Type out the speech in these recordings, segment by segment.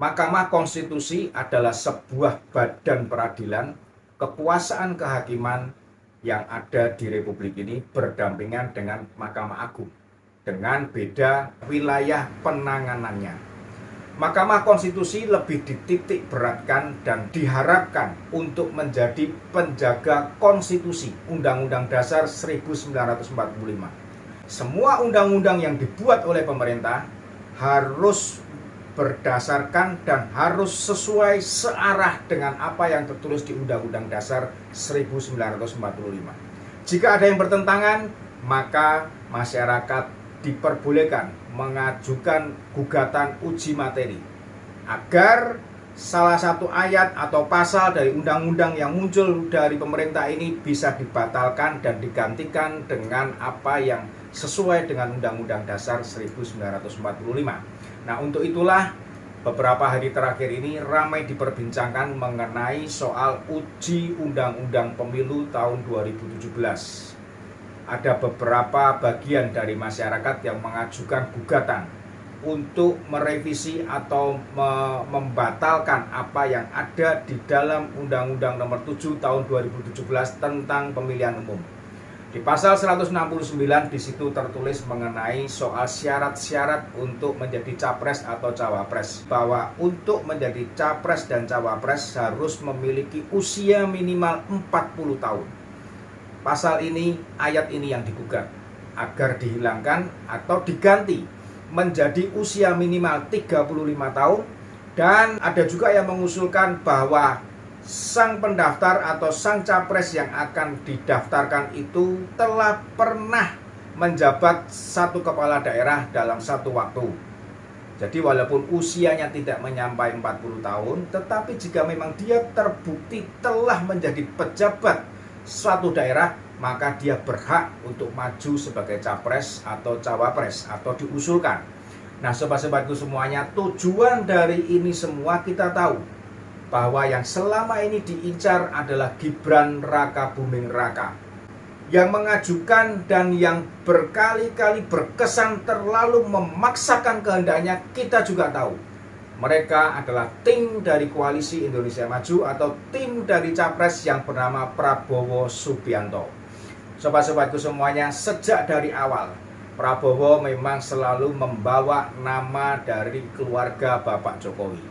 Mahkamah Konstitusi adalah sebuah badan peradilan, kekuasaan kehakiman yang ada di Republik ini berdampingan dengan Mahkamah Agung dengan beda wilayah penanganannya. Mahkamah Konstitusi lebih dititik beratkan dan diharapkan untuk menjadi penjaga konstitusi Undang-Undang Dasar 1945. Semua undang-undang yang dibuat oleh pemerintah harus berdasarkan dan harus sesuai searah dengan apa yang tertulis di Undang-Undang Dasar 1945. Jika ada yang bertentangan, maka masyarakat diperbolehkan mengajukan gugatan uji materi agar salah satu ayat atau pasal dari undang-undang yang muncul dari pemerintah ini bisa dibatalkan dan digantikan dengan apa yang sesuai dengan Undang-Undang Dasar 1945. Nah, untuk itulah beberapa hari terakhir ini ramai diperbincangkan mengenai soal uji Undang-Undang Pemilu tahun 2017. Ada beberapa bagian dari masyarakat yang mengajukan gugatan untuk merevisi atau membatalkan apa yang ada di dalam Undang-Undang Nomor 7 tahun 2017 tentang pemilihan umum. Di pasal 169 di situ tertulis mengenai soal syarat-syarat untuk menjadi capres atau cawapres, bahwa untuk menjadi capres dan cawapres harus memiliki usia minimal 40 tahun. Pasal ini, ayat ini yang digugat agar dihilangkan atau diganti menjadi usia minimal 35 tahun, dan ada juga yang mengusulkan bahwa sang pendaftar atau sang capres yang akan didaftarkan itu telah pernah menjabat satu kepala daerah dalam satu waktu. Jadi walaupun usianya tidak menyampai 40 tahun, tetapi jika memang dia terbukti telah menjadi pejabat suatu daerah, maka dia berhak untuk maju sebagai capres atau cawapres atau diusulkan. Nah, sobat-sobatku semuanya, tujuan dari ini semua kita tahu bahwa yang selama ini diincar adalah Gibran Raka Buming Raka, yang mengajukan dan yang berkali-kali berkesan terlalu memaksakan kehendaknya. Kita juga tahu mereka adalah tim dari Koalisi Indonesia Maju atau tim dari capres yang bernama Prabowo Subianto. Sobat-sobatku semuanya, sejak dari awal Prabowo memang selalu membawa nama dari keluarga Bapak Jokowi.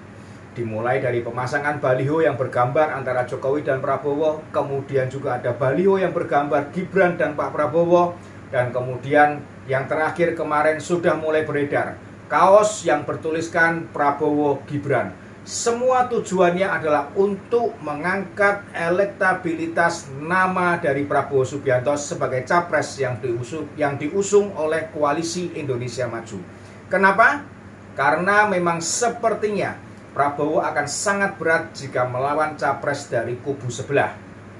Dimulai dari pemasangan baliho yang bergambar antara Jokowi dan Prabowo, kemudian juga ada baliho yang bergambar Gibran dan Pak Prabowo, dan kemudian yang terakhir kemarin sudah mulai beredar kaos yang bertuliskan Prabowo Gibran. Semua tujuannya adalah untuk mengangkat elektabilitas nama dari Prabowo Subianto sebagai capres yang diusung oleh Koalisi Indonesia Maju. Kenapa? Karena memang sepertinya Prabowo akan sangat berat jika melawan capres dari kubu sebelah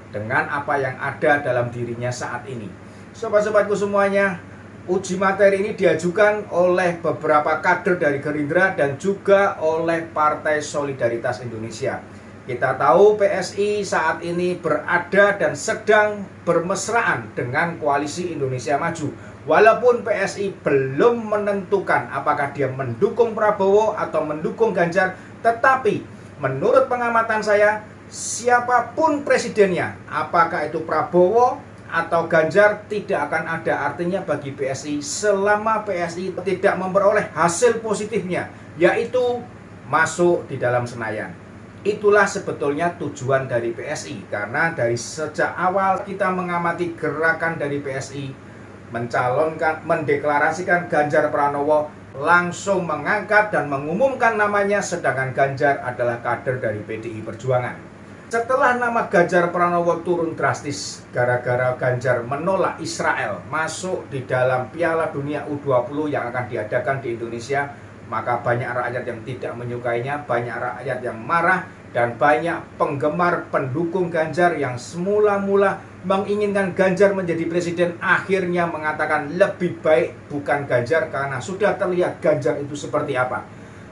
dengan apa yang ada dalam dirinya saat ini. Sobat-sobatku semuanya, uji materi ini diajukan oleh beberapa kader dari Gerindra dan juga oleh Partai Solidaritas Indonesia. Kita tahu PSI saat ini berada dan sedang bermesraan dengan Koalisi Indonesia Maju. Walaupun PSI belum menentukan apakah dia mendukung Prabowo atau mendukung Ganjar, tetapi menurut pengamatan saya, siapapun presidennya, apakah itu Prabowo atau Ganjar, tidak akan ada artinya bagi PSI selama PSI tidak memperoleh hasil positifnya, yaitu masuk di dalam Senayan. Itulah sebetulnya tujuan dari PSI, karena dari sejak awal kita mengamati gerakan dari PSI mencalonkan, mendeklarasikan Ganjar Pranowo, langsung mengangkat dan mengumumkan namanya, sedangkan Ganjar adalah kader dari PDI Perjuangan. Setelah nama Ganjar Pranowo turun drastis gara-gara Ganjar menolak Israel masuk di dalam Piala Dunia U20 yang akan diadakan di Indonesia, maka banyak rakyat yang tidak menyukainya, banyak rakyat yang marah, dan banyak penggemar pendukung Ganjar yang semula-mula menginginkan Ganjar menjadi presiden akhirnya mengatakan lebih baik bukan Ganjar karena sudah terlihat Ganjar itu seperti apa.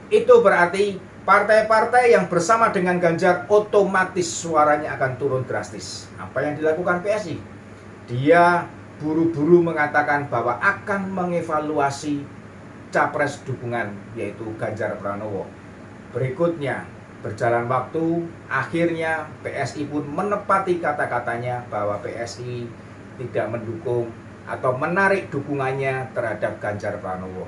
Itu berarti partai-partai yang bersama dengan Ganjar otomatis suaranya akan turun drastis. Apa yang dilakukan PSI? Dia buru-buru mengatakan bahwa akan mengevaluasi capres dukungan, yaitu Ganjar Pranowo. Berikutnya, berjalan waktu, akhirnya PSI pun menepati kata-katanya bahwa PSI tidak mendukung atau menarik dukungannya terhadap Ganjar Pranowo.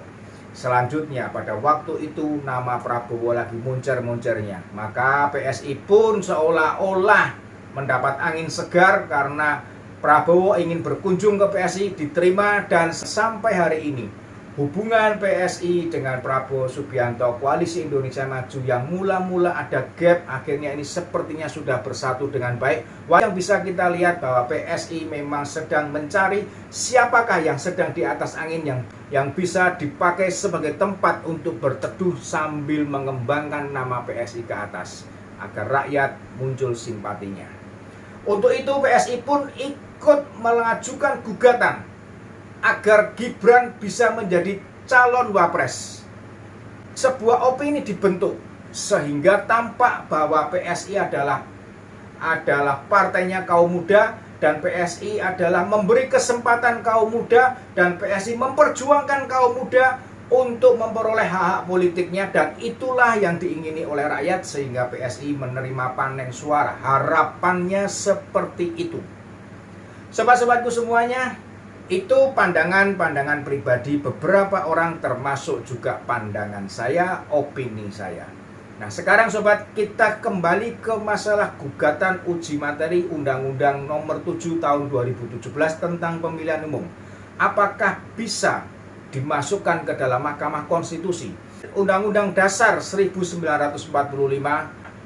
Selanjutnya, pada waktu itu nama Prabowo lagi muncer-muncernya, maka PSI pun seolah-olah mendapat angin segar karena Prabowo ingin berkunjung ke PSI, diterima, dan sampai hari ini hubungan PSI dengan Prabowo Subianto Koalisi Indonesia Maju yang mula-mula ada gap, akhirnya ini sepertinya sudah bersatu dengan baik. Yang bisa kita lihat bahwa PSI memang sedang mencari siapakah yang sedang di atas angin yang bisa dipakai sebagai tempat untuk berteduh sambil mengembangkan nama PSI ke atas agar rakyat muncul simpatinya. Untuk itu PSI pun ikut mengajukan gugatan agar Gibran bisa menjadi calon wapres. Sebuah opini dibentuk sehingga tampak bahwa PSI adalah partainya kaum muda, dan PSI adalah memberi kesempatan kaum muda, dan PSI memperjuangkan kaum muda untuk memperoleh hak-hak politiknya, dan itulah yang diingini oleh rakyat sehingga PSI menerima panen suara. Harapannya seperti itu. Sobat-sobatku semuanya, itu pandangan-pandangan pribadi beberapa orang, termasuk juga pandangan saya, opini saya. Nah, sekarang sobat, kita kembali ke masalah gugatan uji materi Undang-Undang Nomor 7 Tahun 2017 tentang pemilihan umum. Apakah bisa dimasukkan ke dalam Mahkamah Konstitusi? Undang-Undang Dasar 1945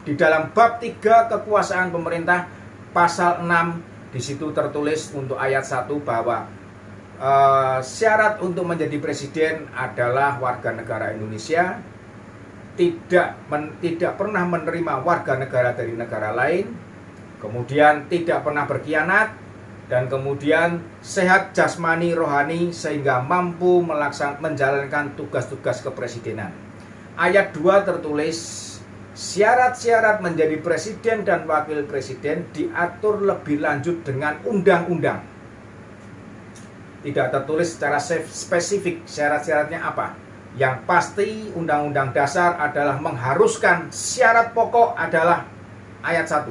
di dalam bab 3 kekuasaan pemerintah pasal 6, di situ tertulis untuk ayat 1 bahwa syarat untuk menjadi presiden adalah warga negara Indonesia, tidak pernah menerima warga negara dari negara lain, kemudian tidak pernah berkhianat, dan kemudian sehat jasmani rohani sehingga mampu menjalankan tugas-tugas kepresidenan. Ayat 2 tertulis syarat-syarat menjadi presiden dan wakil presiden diatur lebih lanjut dengan undang-undang. Tidak tertulis secara spesifik syarat-syaratnya apa. Yang pasti Undang-Undang Dasar adalah mengharuskan, syarat pokok adalah ayat 1.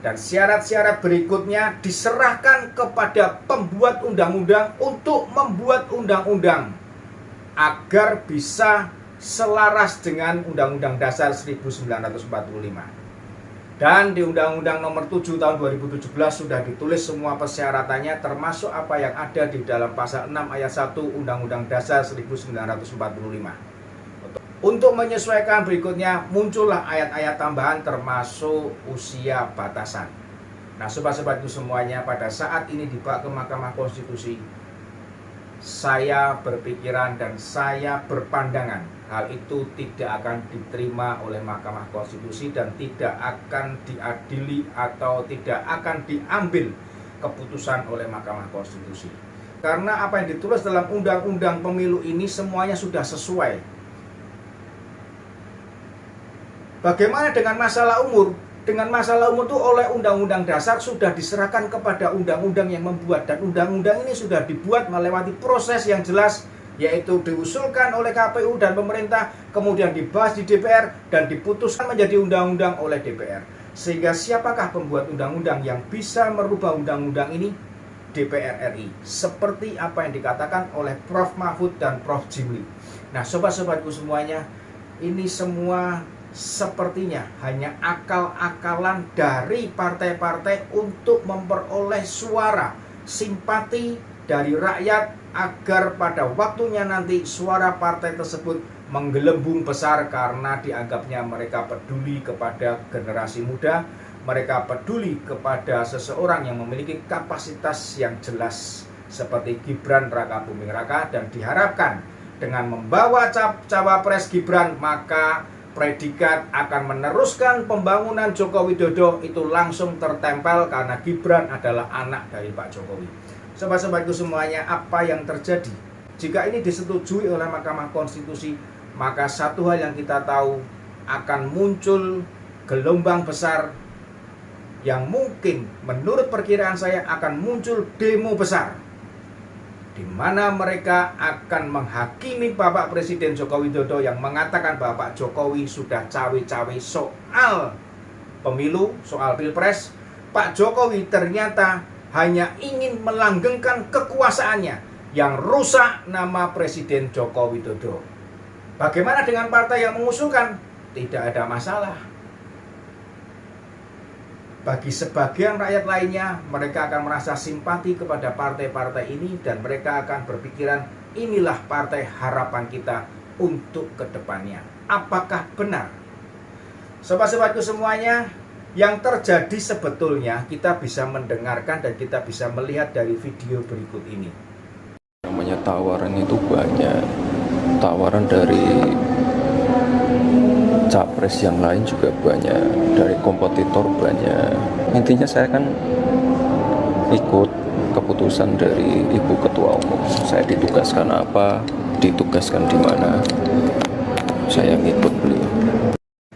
Dan syarat-syarat berikutnya diserahkan kepada pembuat undang-undang untuk membuat undang-undang agar bisa selaras dengan Undang-Undang Dasar 1945. Dan di Undang-Undang Nomor 7 Tahun 2017 sudah ditulis semua persyaratannya, termasuk apa yang ada di dalam pasal 6 ayat 1 Undang-Undang Dasar 1945. Untuk menyesuaikan berikutnya muncullah ayat-ayat tambahan termasuk usia batasan. Nah, sobat-sobatku semuanya, pada saat ini dibawa ke Mahkamah Konstitusi, saya berpikiran dan saya berpandangan hal itu tidak akan diterima oleh Mahkamah Konstitusi dan tidak akan diadili atau tidak akan diambil keputusan oleh Mahkamah Konstitusi. Karena apa yang ditulis dalam Undang-Undang Pemilu ini semuanya sudah sesuai. Bagaimana dengan masalah umur? Dengan masalah umur itu oleh Undang-Undang Dasar sudah diserahkan kepada undang-undang yang membuat, dan undang-undang ini sudah dibuat melewati proses yang jelas, yaitu diusulkan oleh KPU dan pemerintah, kemudian dibahas di DPR dan diputuskan menjadi undang-undang oleh DPR. Sehingga siapakah pembuat undang-undang yang bisa merubah undang-undang ini? DPR RI. Seperti apa yang dikatakan oleh Prof. Mahfud dan Prof. Jimli. Nah, sobat-sobatku semuanya, ini semua sepertinya hanya akal-akalan dari partai-partai untuk memperoleh suara simpati dari rakyat agar pada waktunya nanti suara partai tersebut menggelembung besar karena dianggapnya mereka peduli kepada generasi muda, mereka peduli kepada seseorang yang memiliki kapasitas yang jelas seperti Gibran Rakabuming Raka, dan diharapkan dengan membawa cawapres Gibran maka predikat akan meneruskan pembangunan Joko Widodo itu langsung tertempel karena Gibran adalah anak dari Pak Jokowi. Sobat-sobatku semuanya, apa yang terjadi? Jika ini disetujui oleh Mahkamah Konstitusi, maka satu hal yang kita tahu, akan muncul gelombang besar yang mungkin menurut perkiraan saya akan muncul demo besar. di mana mereka akan menghakimi Bapak Presiden Joko Widodo yang mengatakan bahwa Pak Jokowi sudah cawe-cawe soal pemilu, soal pilpres. Pak Jokowi ternyata hanya ingin melanggengkan kekuasaannya yang rusak nama Presiden Joko Widodo. Bagaimana dengan partai yang mengusulkan? Tidak ada masalah. Bagi sebagian rakyat lainnya, mereka akan merasa simpati kepada partai-partai ini dan mereka akan berpikiran, inilah partai harapan kita untuk kedepannya. Apakah benar? Sobat-sobatku semuanya, yang terjadi sebetulnya kita bisa mendengarkan dan kita bisa melihat dari video berikut ini. Namanya tawaran itu banyak, tawaran dari capres yang lain juga banyak, dari kompetitor banyak. Intinya saya kan ikut keputusan dari Ibu Ketua Umum. Saya ditugaskan apa, ditugaskan di mana, saya ngikut beliau.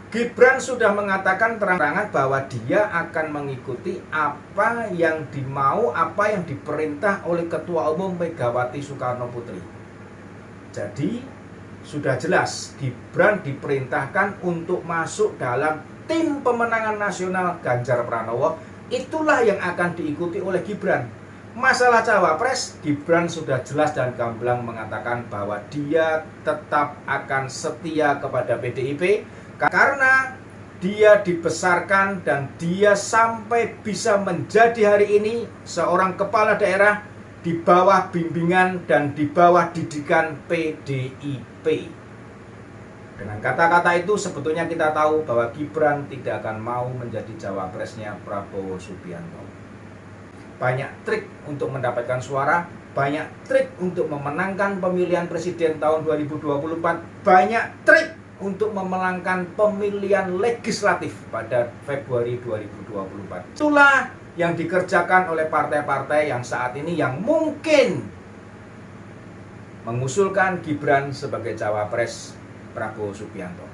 Gibran sudah mengatakan terang-terangan bahwa dia akan mengikuti apa yang dimau, apa yang diperintah oleh Ketua Umum Megawati Soekarno Putri. Jadi sudah jelas Gibran diperintahkan untuk masuk dalam tim pemenangan nasional Ganjar Pranowo. Itulah yang akan diikuti oleh Gibran. Masalah cawapres, Gibran sudah jelas dan gamblang mengatakan bahwa dia tetap akan setia kepada PDIP karena dia dibesarkan dan dia sampai bisa menjadi hari ini seorang kepala daerah di bawah bimbingan dan di bawah didikan PDIP. Dengan kata-kata itu sebetulnya kita tahu bahwa Gibran tidak akan mau menjadi cawapresnya Prabowo Subianto. Banyak trik untuk mendapatkan suara, banyak trik untuk memenangkan pemilihan presiden tahun 2024, banyak trik untuk memenangkan pemilihan legislatif pada Februari 2024. Itulah yang dikerjakan oleh partai-partai yang saat ini yang mungkin mengusulkan Gibran sebagai cawapres Prabowo Subianto.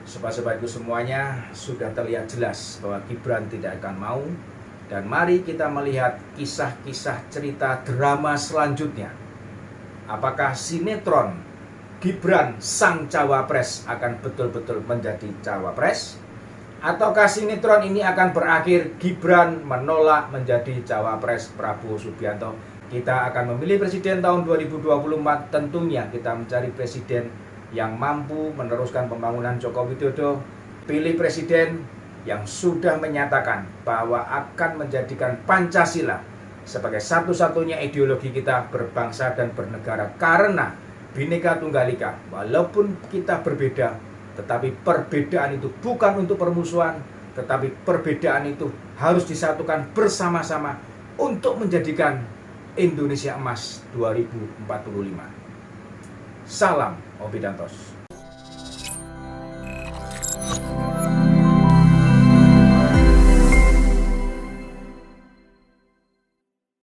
Sobat-sobatku semuanya, sudah terlihat jelas bahwa Gibran tidak akan mau. Dan mari kita melihat kisah-kisah cerita drama selanjutnya. Apakah sinetron Gibran sang cawapres akan betul-betul menjadi cawapres? Ataukah sinetron ini akan berakhir Gibran menolak menjadi cawapres Prabowo Subianto? Kita akan memilih presiden tahun 2024. Tentunya kita mencari presiden yang mampu meneruskan pembangunan Joko Widodo. Pilih presiden yang sudah menyatakan bahwa akan menjadikan Pancasila sebagai satu-satunya ideologi kita berbangsa dan bernegara. Karena Bhinneka Tunggal Ika, walaupun kita berbeda, tetapi perbedaan itu bukan untuk permusuhan, tetapi perbedaan itu harus disatukan bersama-sama untuk menjadikan Indonesia Emas 2045. Salam Obidantos.